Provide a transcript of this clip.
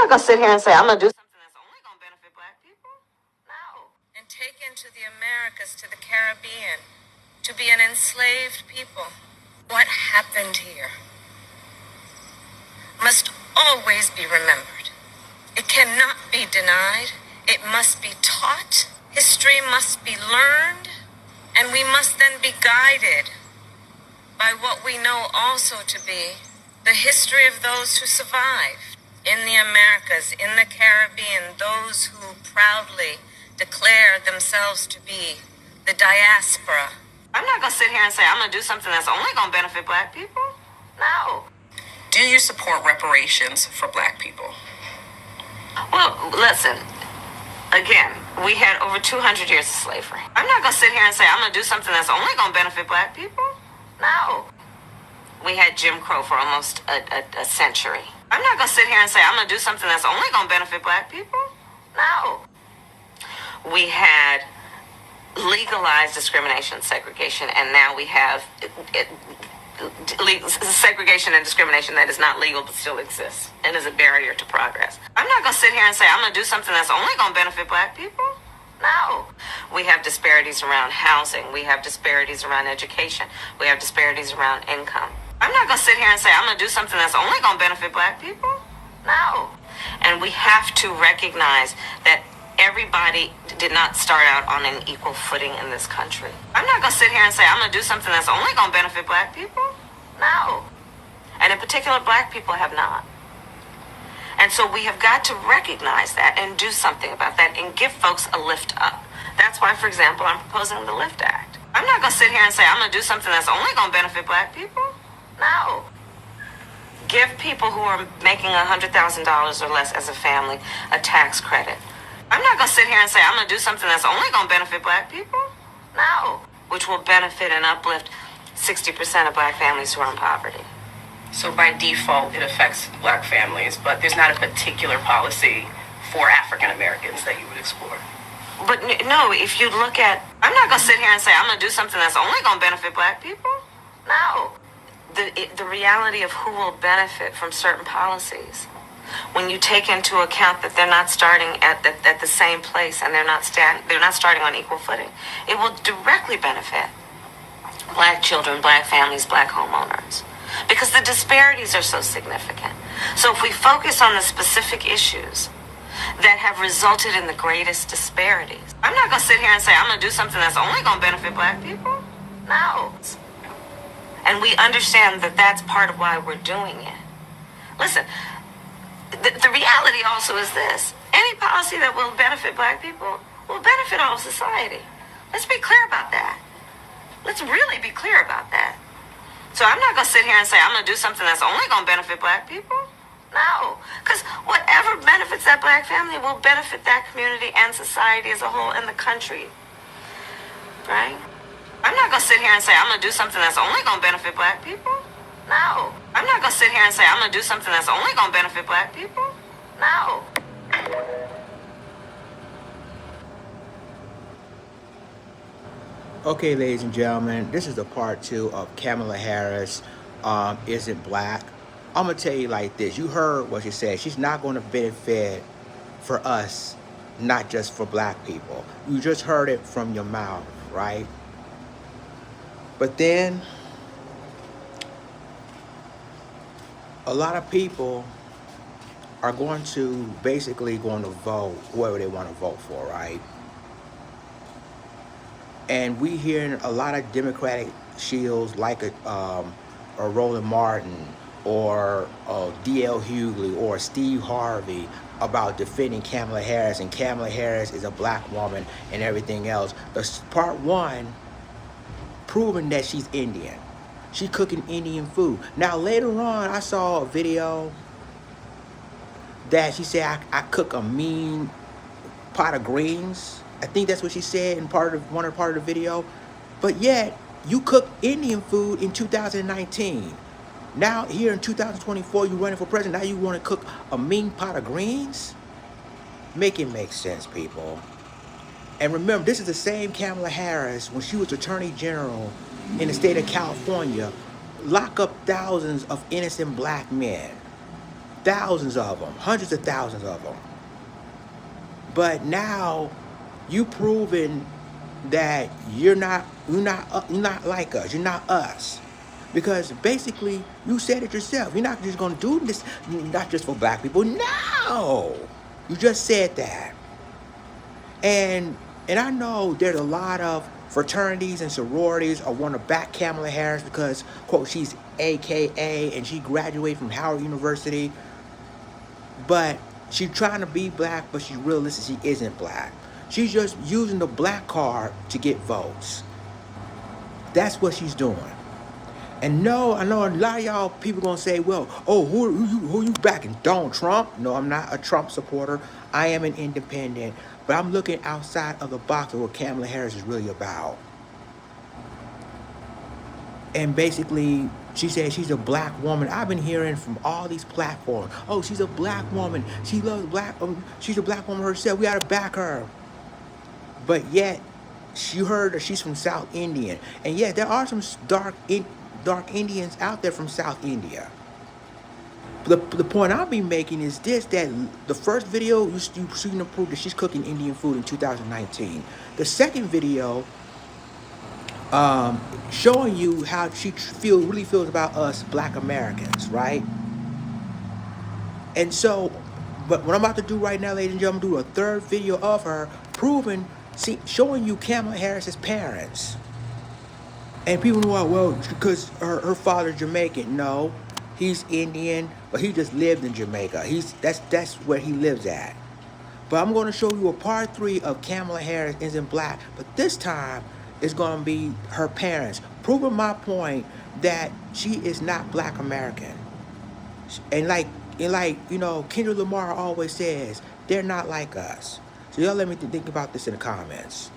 not going to sit here and say, I'm going to do something that's only going to benefit black people. No. And taken to the Americas, to the Caribbean, to be an enslaved people. What happened here must always be remembered. It cannot be denied. It must be taught. History must be learned. And we must then be guided by what we know also to be the history of those who survived in the Americas, in the Caribbean, those who proudly declare themselves to be the diaspora. I'm not going to sit here and say I'm going to do something that's only going to benefit black people. No. Do you support reparations for black people? Well, listen, again, we had over 200 years of slavery. I'm not going to sit here and say I'm going to do something that's only going to benefit black people. No. We had Jim Crow for almost a century. I'm not going to sit here and say I'm going to do something that's only going to benefit black people. No. We had legalized discrimination, segregation, and now we have segregation and discrimination that is not legal but still exists and is a barrier to progress. I'm not going to sit here and say I'm going to do something that's only going to benefit black people. No. We have disparities around housing. We have disparities around education. We have disparities around income. I'm not going to sit here and say I'm going to do something that's only going to benefit black people. No. And we have to recognize that everybody did not start out on an equal footing in this country. I'm not going to sit here and say I'm going to do something that's only going to benefit black people. No. And in particular, black people have not. And so we have got to recognize that and do something about that and give folks a lift up. That's why, for example, I'm proposing the LIFT Act. I'm not going to sit here and say I'm going to do something that's only going to benefit black people. No. Give people who are making $100,000 or less as a family a tax credit. I'm not going to sit here and say I'm going to do something that's only going to benefit black people. No. Which will benefit and uplift 60% of black families who are in poverty. So by default, it affects black families, but there's not a particular policy for African Americans that you would explore. But no, if you look at, I'm not going to sit here and say I'm going to do something that's only going to benefit black people. No. The reality of who will benefit from certain policies, when you take into account that they're not starting at the same place and they're not starting on equal footing, it will directly benefit black children, black families, black homeowners, because the disparities are so significant. So if we focus on the specific issues that have resulted in the greatest disparities, I'm not going to sit here and say I'm going to do something that's only going to benefit black people. No. And we understand that that's part of why we're doing it. Listen, the reality also is this. Any policy that will benefit black people will benefit all of society. Let's be clear about that. Let's really be clear about that. So I'm not going to sit here and say I'm going to do something that's only going to benefit black people. No. Because whatever benefits that black family will benefit that community and society as a whole and the country. Right? I'm not going to sit here and say I'm going to do something that's only going to benefit black people. No. I'm not going to sit here and say I'm going to do something that's only going to benefit black people. No. Okay, ladies and gentlemen, this is the part 2 of Kamala Harris isn't black. I'm going to tell you like this. You heard what she said. She's not going to benefit for us, not just for black people. You just heard it from your mouth, right? But then a lot of people are going to vote whoever they want to vote for, right? And we hear a lot of Democratic shields like a Roland Martin or D.L. Hughley or Steve Harvey about defending Kamala Harris, and Kamala Harris is a black woman and everything else. The part 1 proving that she's Indian. She's cooking Indian food. Now later on, I saw a video that she said I cook a mean pot of greens. I think that's what she said in one part of the video. But yet, you cook Indian food in 2019. Now here in 2024, you're running for president. Now you want to cook a mean pot of greens? Make it make sense, people. And remember, this is the same Kamala Harris when she was Attorney General in the state of California, lock up thousands of innocent black men. thousands of them, hundreds of thousands of them. But now you proving that you're not like us. You're not us. Because basically you said it yourself. You're not just gonna do this not just for black people. No. You just said that. And I know there's a lot of fraternities and sororities are want to back Kamala Harris because, quote, she's AKA and she graduated from Howard University. But she's trying to be black, but she's realistic. She isn't black. She's just using the black card to get votes. That's what she's doing. And no, I know a lot of y'all people gonna say, well, oh, who you backing? Donald Trump? No, I'm not a Trump supporter. I am an independent, but I'm looking outside of the box of what Kamala Harris is really about. And basically, she said she's a black woman. I've been hearing from all these platforms, oh, she's a black woman. She loves black. She's a black woman herself. We gotta back her. But yet, you heard that she's from South Indian, and yet there are some dark Indians out there from South India. The point I'll be making is this: that the first video you seen to prove that she's cooking Indian food in 2019. The second video, showing you how she really feels about us Black Americans, right? And so, but what I'm about to do right now, ladies and gentlemen, do a third video of her showing you Kamala Harris's parents. And people know, well, because her father's Jamaican. No, he's Indian, but he just lived in Jamaica. That's where he lives at. But I'm going to show you a part 3 of Kamala Harris isn't black, but this time it's going to be her parents, proving my point that she is not Black American. And like Kendrick Lamar always says, they're not like us. So y'all let me think about this in the comments.